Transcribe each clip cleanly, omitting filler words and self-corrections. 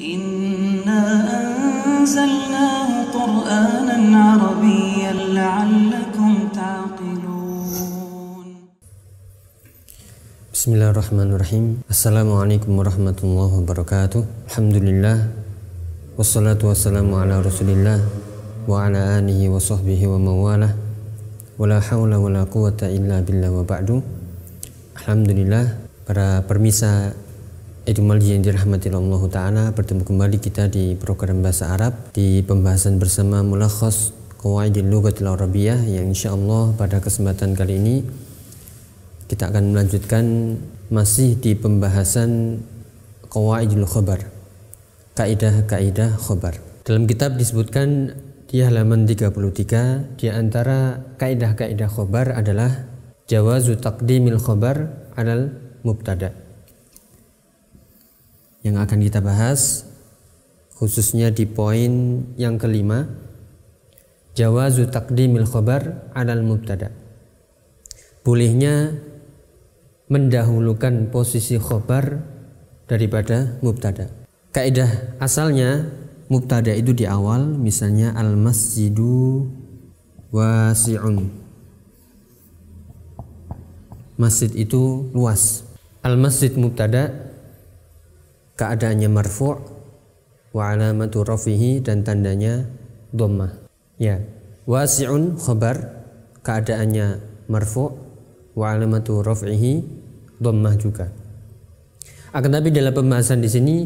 إنا أنزلناه قرآنا عربيا لعلكم تعقلون. Bismillahirrahmanirrahim. Assalamualaikum warahmatullahi wabarakatuh. Alhamdulillah, wassalatu wassalamu ala rasulillah wa ala alihi wa sahbihi wa mawalah, wala hawla wala quwata illa billah wa ba'du. Alhamdulillah, para permisa Edumali yang dirahmati Allah Ta'ala, bertemu kembali kita di program Bahasa Arab di pembahasan bersama Mulakhas Qawaidil Lughatil Arabiyyah, yang insyaallah pada kesempatan kali ini kita akan melanjutkan masih di pembahasan Qawaidul Khabar, kaidah-kaidah khabar. Dalam kitab disebutkan di halaman 33, di antara kaidah-kaidah khabar adalah jawazu taqdimil khabar alal mubtada. Yang akan kita bahas khususnya di poin yang kelima, jawazu taqdimil khabar alal mubtada. Bolehnya mendahulukan posisi khabar daripada mubtada. Kaidah asalnya mubtada itu di awal, misalnya al masjidu wasi'un, masjid itu luas. Al masjid mubtada, keadaannya marfu' wa alamatu rafihi, dan tandanya dhammah. Ya, wasi'un khabar, keadaannya marfu' wa alamatu raf'ihi dhammah juga. Akan tapi dalam pembahasan di sini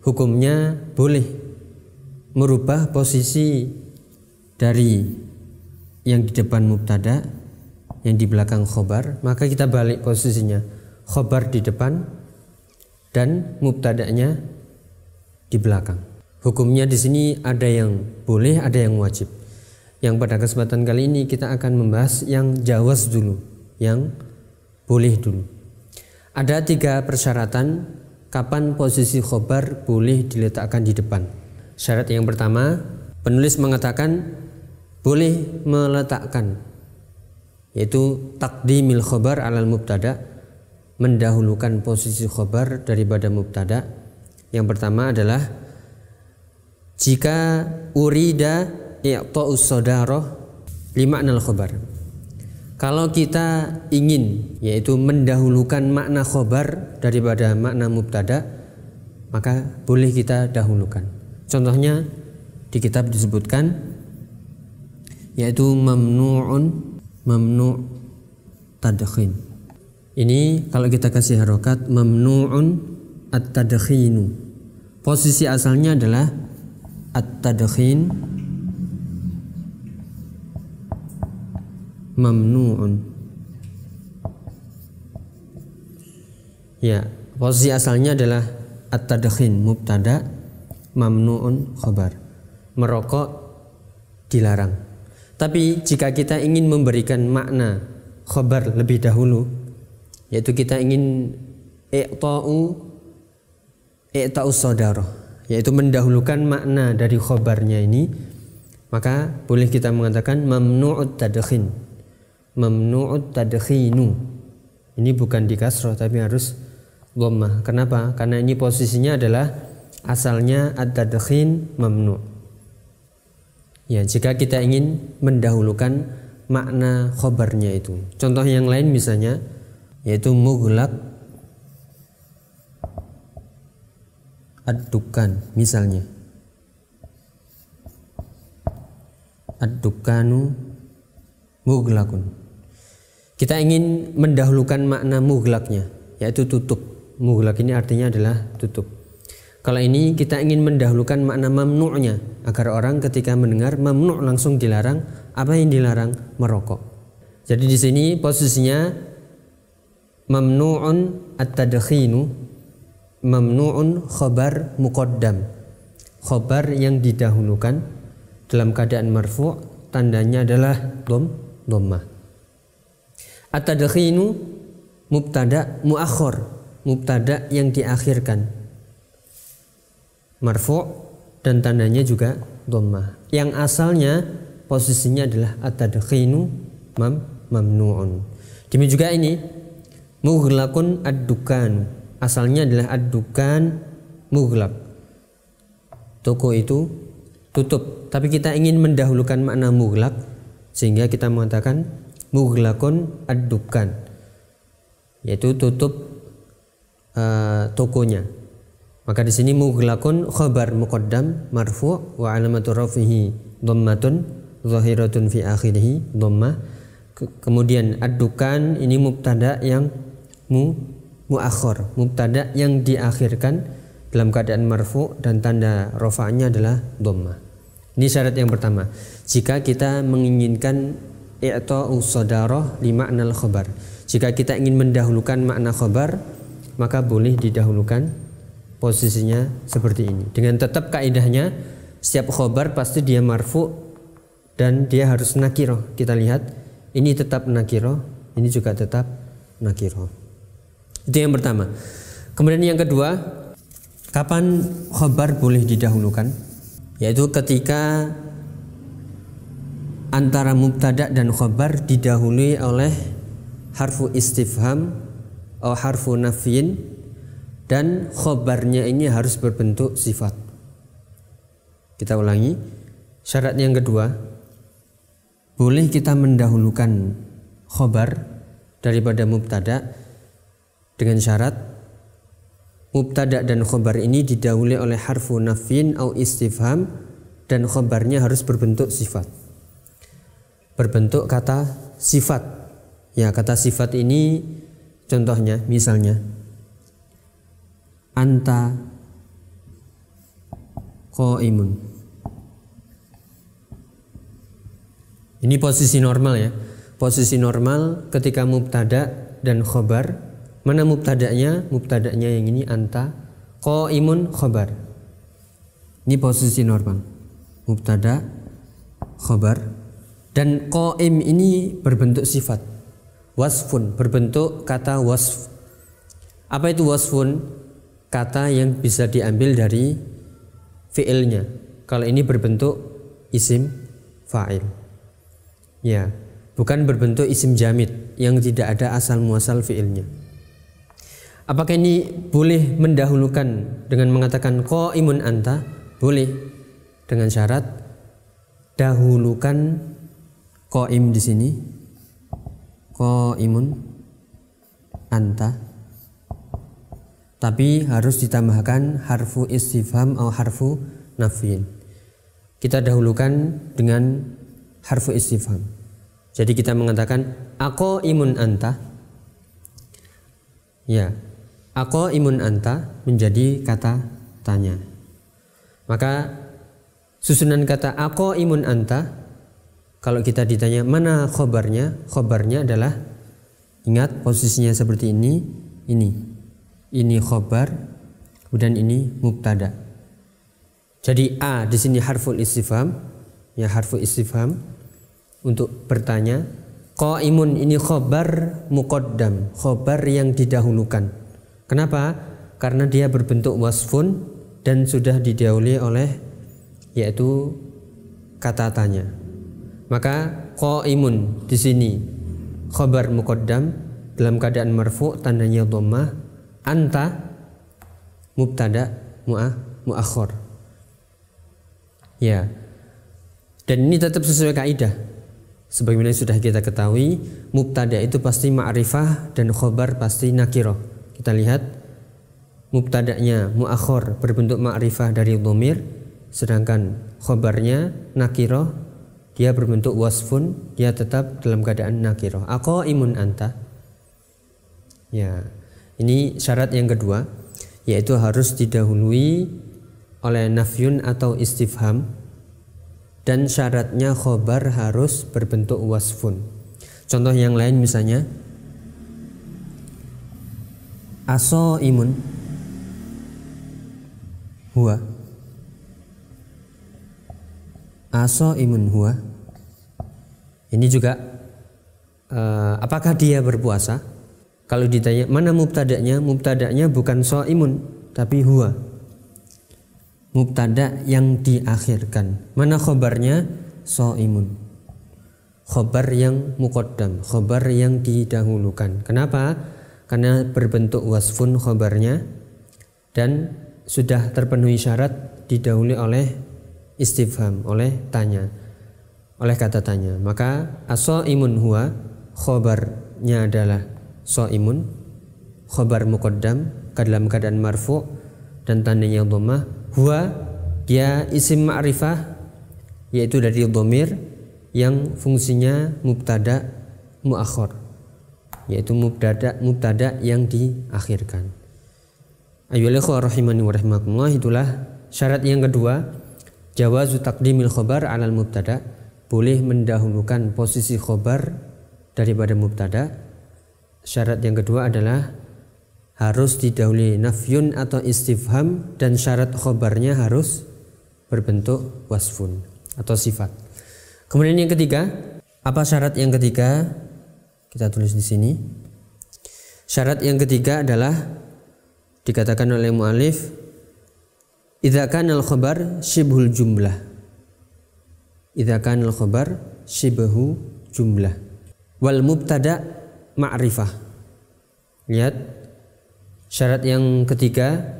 hukumnya boleh merubah posisi dari yang di depan mubtada, yang di belakang khabar, maka kita balik posisinya, khabar di depan dan mubtada'nya di belakang. Hukumnya di sini ada yang boleh, ada yang wajib. Yang pada kesempatan kali ini kita akan membahas yang jawaz dulu, yang boleh dulu. Ada 3 persyaratan kapan posisi khobar boleh diletakkan di depan. Syarat yang pertama, penulis mengatakan boleh meletakkan, yaitu taqdimil khobar alal mubtada', mendahulukan posisi khobar daripada mubtada. Yang pertama adalah jika urida i'ta'us sadarah lima'nal khobar. Kalau kita ingin, yaitu mendahulukan makna khobar daripada makna mubtada, maka boleh kita dahulukan. Contohnya di kitab disebutkan, yaitu mamnu' tadkhin. Ini kalau kita kasih harokat, mamnu'un at-tadkhinu. Posisi asalnya adalah at-tadkhin mamnu'un. Ya, posisi asalnya adalah at-tadkhin mubtada, mamnu'un khabar. Merokok dilarang. Tapi jika kita ingin memberikan makna khabar lebih dahulu, yaitu kita ingin i'ta'us sadarah, yaitu mendahulukan makna dari khabarnya ini, maka boleh kita mengatakan mamnu'ut tadkhin, mamnu'ut tadkhinu. Ini bukan di kasrah tapi harus dhammah. Kenapa? Karena ini posisinya adalah asalnya at-tadkhin mamnu'. Ya, jika kita ingin mendahulukan makna khabarnya itu. Contoh yang lain misalnya, yaitu mughlaq ad-dukan, misalnya ad-dukanu mughlaqun. Kita ingin mendahulukan makna mughlaqnya, yaitu tutup. Mughlaq ini artinya adalah tutup. Kalau ini kita ingin mendahulukan makna mamnu'nya, agar orang ketika mendengar mamnu' langsung dilarang. Apa yang dilarang? Merokok. Jadi di sini posisinya mamnu'un at-tadkhinu, mamnu'un khabar muqaddam, khabar yang didahulukan dalam keadaan marfu', tandanya adalah dhammah. At-tadkhinu mubtada muakhir, mubtada yang diakhirkan, marfu' dan tandanya juga dhammah. Yang asalnya posisinya adalah at-tadkhinu mamnu'un. Demikian juga ini mughlaqun ad-dukan, asalnya adalah ad-dukan mughlaq, toko itu tutup, tapi kita ingin mendahulukan makna mughlaq, sehingga kita mengatakan mughlaqun ad-dukkan, yaitu tutup tokonya. Maka di sini mughlaqun khabar muqaddam marfu' wa alamatu rafihi dhammatun zahiratun fi akhirih dhammah. Kemudian ad-dukkan ini mubtada yang muakhir, mubtada yang diakhirkan dalam keadaan marfu' dan tanda rafa'nya adalah dhammah. Ini syarat yang pertama. Jika kita menginginkan i'ta'u sadarah li ma'nal khabar. Jika kita ingin mendahulukan makna khabar, maka boleh didahulukan posisinya seperti ini. Dengan tetap kaidahnya setiap khabar pasti dia marfu' dan dia harus nakirah. Kita lihat ini tetap nakirah, ini juga tetap nakirah. Itu yang pertama. Kemudian yang kedua, kapan khabar boleh didahulukan? Yaitu ketika antara mubtada dan khabar didahului oleh harfu istifham atau harfu nafyin, dan khabarnya ini harus berbentuk sifat. Kita ulangi. Syarat yang kedua, boleh kita mendahulukan khabar daripada mubtada dengan syarat mubtada dan khabar ini didahului oleh harfu nafyin atau istifham, dan khabarnya harus berbentuk sifat, berbentuk kata sifat. Ya, kata sifat ini contohnya misalnya anta qaimun. Ini posisi normal ya. Posisi normal ketika mubtada dan khabar. Mana mubtadanya? Mubtadanya yang ini anta, qaimun khabar. Ini posisi normal. Mubtada, khabar, dan qaim ini berbentuk sifat. Wasfun berbentuk kata wasf. Apa itu wasfun? Kata yang bisa diambil dari fi'ilnya. Kalau ini berbentuk isim fa'il. Ya, bukan berbentuk isim jamid yang tidak ada asal muasal fi'ilnya. Apakah ini boleh mendahulukan dengan mengatakan qaimun anta? Boleh, dengan syarat dahulukan qaim di sini, qaimun anta, tapi harus ditambahkan harfu istifham atau harfu nafyin. Kita dahulukan dengan harfu istifham. Jadi kita mengatakan aqaimun anta. Ya, aqaimun anta menjadi kata tanya. Maka susunan kata aqaimun anta, kalau kita ditanya mana khabarnya, khabarnya adalah, ingat posisinya seperti ini. Ini khabar, kemudian ini mubtada. Jadi a di sini harful istifham, ya harfu istifham untuk bertanya. Qaimun ini khabar muqaddam, khabar yang didahulukan. Kenapa? Karena dia berbentuk wasfun dan sudah didahului oleh yaitu kata tanya. Maka qaimun di sini khabar muqaddam dalam keadaan marfu, tandanya dhammah. Anta mubtada muakhir. Ya. Dan ini tetap sesuai kaidah. Sebagaimana sudah kita ketahui, mubtada itu pasti ma'rifah dan khabar pasti nakirah. Kita lihat mubtadanya muakhir berbentuk ma'rifah dari dhamir, sedangkan khabarnya nakirah, dia berbentuk wasfun, dia tetap dalam keadaan nakirah. Aqaimun anta. Ya. Ini syarat yang kedua, yaitu harus didahului oleh nafyun atau istifham, dan syaratnya khobar harus berbentuk wasfun. Contoh yang lain misalnya asaimun huwa, asaimun huwa. Ini juga apakah dia berpuasa? Kalau ditanya mana mubtadanya, mubtadanya bukan shaimun tapi huwa, mubtada yang diakhirkan. Mana khobarnya? Shaimun, khobar yang muqaddam, khobar yang didahulukan. Kenapa? Karena berbentuk wasfun khobarnya dan sudah terpenuhi syarat didahului oleh istifham, oleh tanya, oleh kata tanya. Maka as-shaimun huwa, khobarnya adalah shaimun, khobar muqaddam dalam keadaan marfu' dan tandanya dhammah. Huwa, dia isim ma'rifah, yaitu dari dhamir yang fungsinya mubtada muakhir, yaitu mubtada yang diakhirkan. Ayyuhal ikhwah rahimani wa rahimakumullah, itulah syarat yang kedua, jawazu taqdimil khobar 'alal mubtada, boleh mendahulukan posisi khobar daripada mubtada. Syarat yang kedua adalah harus didahului nafyun atau istifham, dan syarat khobarnya harus berbentuk wasfun atau sifat. Kemudian yang ketiga, apa syarat yang ketiga? Kita tulis di sini. Syarat yang ketiga adalah dikatakan oleh mu'alif, idza kana al-khabar shibhul jumlah. Idza kana al-khabar shibhu jumlah wal mubtada ma'rifah. Lihat syarat yang ketiga,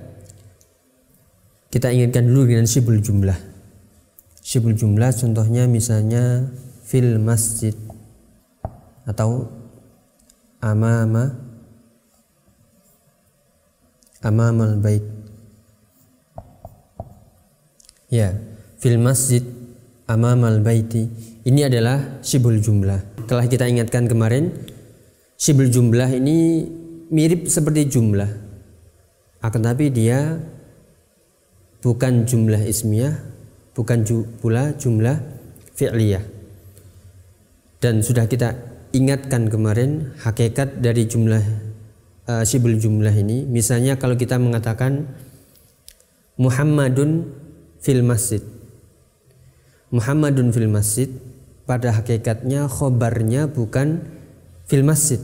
kita ingatkan dulu dengan shibhul jumlah. Shibhul jumlah contohnya misalnya fil masjid atau amamal bait. Ya, fil masjid amamal baiti. Ini adalah shibhul jumlah. Telah kita ingatkan kemarin, shibhul jumlah ini mirip seperti jumlah, akan tapi dia bukan jumlah ismiyah, bukan pula jumlah fi'liyah. Dan sudah kita ingatkan kemarin hakikat dari jumlah shibhul jumlah ini. Misalnya kalau kita mengatakan Muhammadun fil masjid, Muhammadun fil masjid, pada hakikatnya khobarnya bukan fil masjid,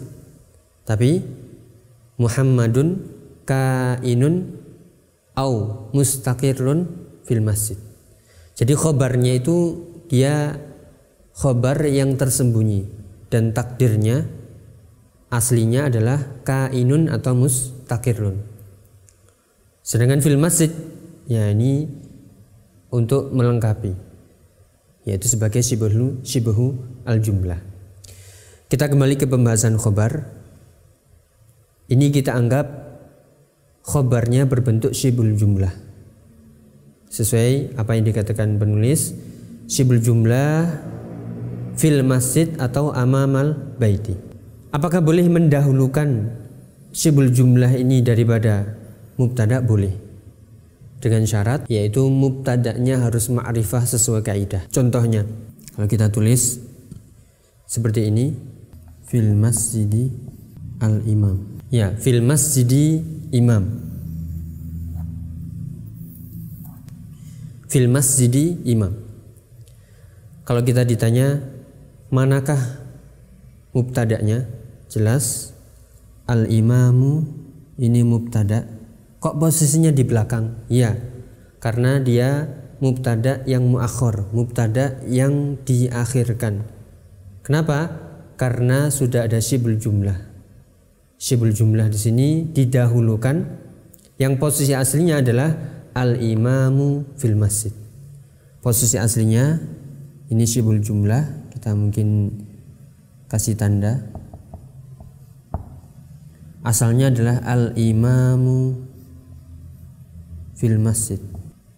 tapi Muhammadun kainun au mustaqirrun fil masjid. Jadi khobarnya itu dia khobar yang tersembunyi, dan takdirnya aslinya adalah kainun atau mustaqirrun. Sedangkan fil masjid, ya ini untuk melengkapi, yaitu sebagai shibhu al-jumlah. Kita kembali ke pembahasan khobar. Ini kita anggap khobarnya berbentuk shibhul jumlah, sesuai apa yang dikatakan penulis, shibhul jumlah fil masjid atau amamal baiti. Apakah boleh mendahulukan shibhul jumlah ini daripada mubtada? Boleh, dengan syarat, yaitu mubtadanya harus ma'rifah sesuai kaidah. Contohnya kalau kita tulis seperti ini, fil masjidi al imam. Ya, fil masjidi imam. Fil masjidi imam. Kalau kita ditanya manakah mubtadanya, jelas al-imamu ini mubtada. Kok posisinya di belakang? Ya, karena dia mubtada yang muakhir, mubtada yang diakhirkan. Kenapa? Karena sudah ada shibhul jumlah. Shibhul jumlah di sini didahulukan, yang posisi aslinya adalah al-imamu fil masjid. Posisi aslinya ini shibhul jumlah, kita mungkin kasih tanda. Asalnya adalah al-imamu fil masjid.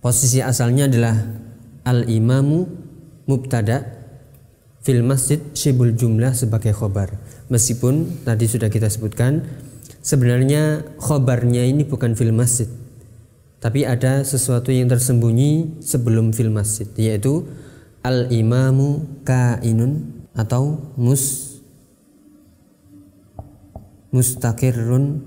Posisi asalnya adalah al-imamu mubtada, fil masjid shibhul jumlah sebagai khobar. Meskipun tadi sudah kita sebutkan, sebenarnya khobarnya ini bukan fil masjid, tapi ada sesuatu yang tersembunyi sebelum fil masjid, yaitu al-imamu kainun atau mustaqirrun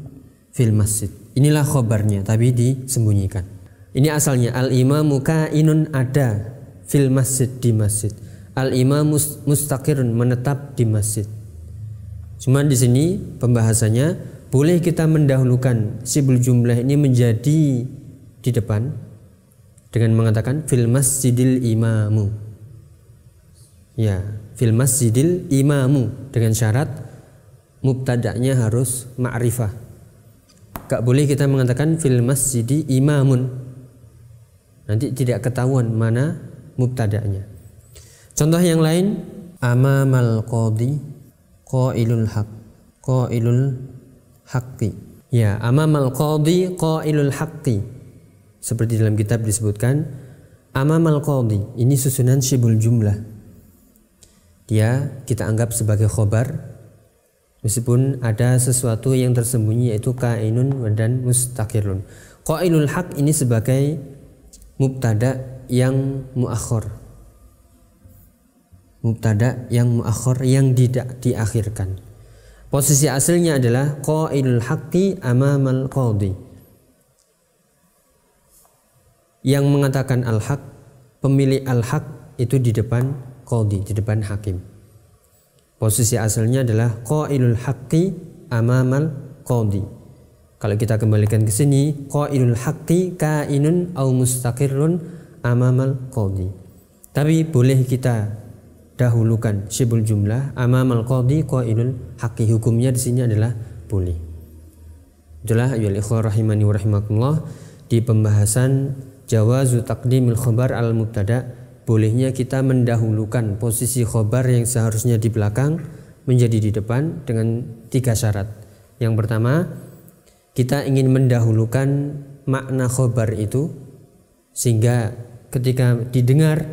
fil masjid. Inilah khobarnya tapi disembunyikan. Ini asalnya al-imamu kainun, ada fil masjid, di masjid. Al-imamu mustaqirrun, menetap di masjid. Cuman di sini pembahasannya, boleh kita mendahulukan shibhul jumlah ini menjadi di depan dengan mengatakan fil masjidil imamu. Ya, fil masjidil imamu, dengan syarat mubtada'nya harus ma'rifah. Gak boleh kita mengatakan fil masjidi imamun. Nanti tidak ketahuan mana mubtada'nya. Contoh yang lain, amamal qadi qailul haq, qailul haqqi. Ya, amamal qadi qailul haqqi. Seperti dalam kitab disebutkan amamal qadi, ini susunan syibul jumlah. Dia kita anggap sebagai khobar meskipun ada sesuatu yang tersembunyi yaitu kainun dan mustaqirun. Qailul haq ini sebagai mubtada yang muakhir. Mubtada yang muakhir yang tidak diakhirkan. Posisi aslinya adalah qailul haqqi amamal qadi. Yang mengatakan al-haq, pemilik al-haq itu di depan qadi, di depan hakim. Posisi asalnya adalah qailul haqqi amamal qadi. Kalau kita kembalikan ke sini, qailul haqqi kainun au mustaqirrun amamal qadi. Tapi boleh kita dahulukan syibul jumlah amamal qadi qailul haqqi. Hukumnya di sini adalah boleh. Itulah ayyuhal ikhwah rahimani wa rahimakumullah, di pembahasan jawazu taqdimil khabar al mubtada, bolehnya kita mendahulukan posisi khobar yang seharusnya di belakang menjadi di depan dengan 3 syarat. Yang pertama, kita ingin mendahulukan makna khobar itu sehingga ketika didengar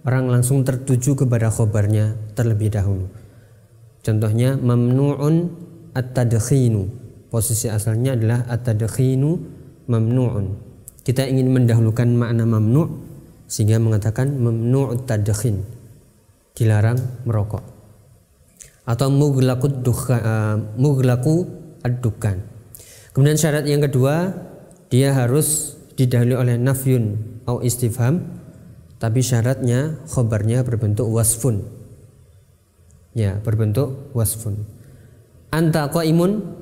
orang langsung tertuju kepada khobarnya terlebih dahulu. Contohnya mamnu'un at-tadkhinu. Posisi asalnya adalah at-tadkhinu mamnu'un. Kita ingin mendahulukan makna mamnu' sehingga mengatakan mamnu'ut tadkhin, dilarang merokok. Atau mughlaqu ad-dukkan. Kemudian syarat yang kedua, dia harus didahului oleh nafyun atau istifham, tapi syaratnya khobarnya berbentuk wasfun. Ya, berbentuk wasfun. Anta qaimun,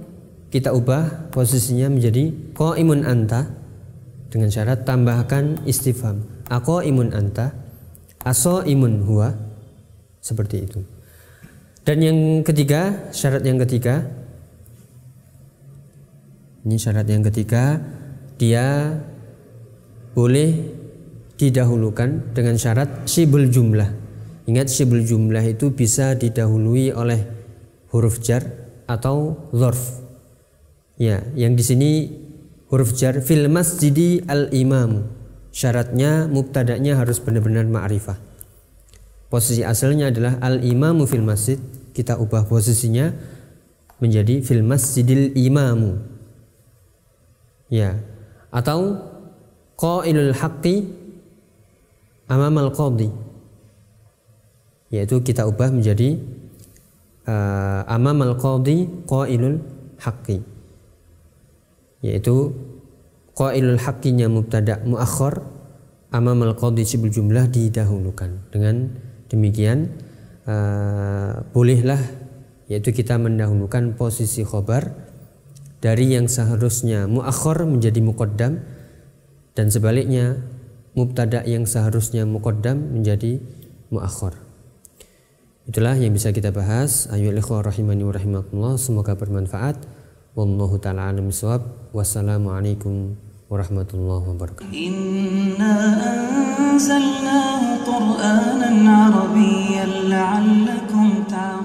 kita ubah posisinya menjadi qaimun anta dengan syarat tambahkan istifham. Aqaimun anta, asaimun huwa, seperti itu. Dan yang ketiga, syarat yang ketiga, ini syarat yang ketiga, dia boleh didahulukan dengan syarat syibul jumlah. Ingat, syibul jumlah itu bisa didahului oleh huruf jar atau dzarf. Ya, yang di sini huruf jar fil masjidi al imam. Syaratnya mubtada'nya harus benar-benar ma'rifah. Posisi asalnya adalah al imamu fil masjid, kita ubah posisinya menjadi fil masjidil imamu. Ya, atau qailul haqqi amamal qadi, yaitu kita ubah menjadi amamal qadi qailul haqqi, yaitu qailul haqqinya mubtada muakhir, amamal qadi syibul jumlah didahulukan. Dengan demikian bolehlah, yaitu kita mendahulukan posisi khobar dari yang seharusnya muakhir menjadi muqaddam, dan sebaliknya mubtada yang seharusnya muqaddam menjadi muakhir. Itulah yang bisa kita bahas. Ayyuhal ikhwah rahimani wa rahimakumullah, semoga bermanfaat. Wallahu ta'ala a'lam bishawab. Wassalamualaikum warahmatullahi wabarakatuh. Inna anzalnahu Qur'anan Arabiyyan la'allakum ta'lamun.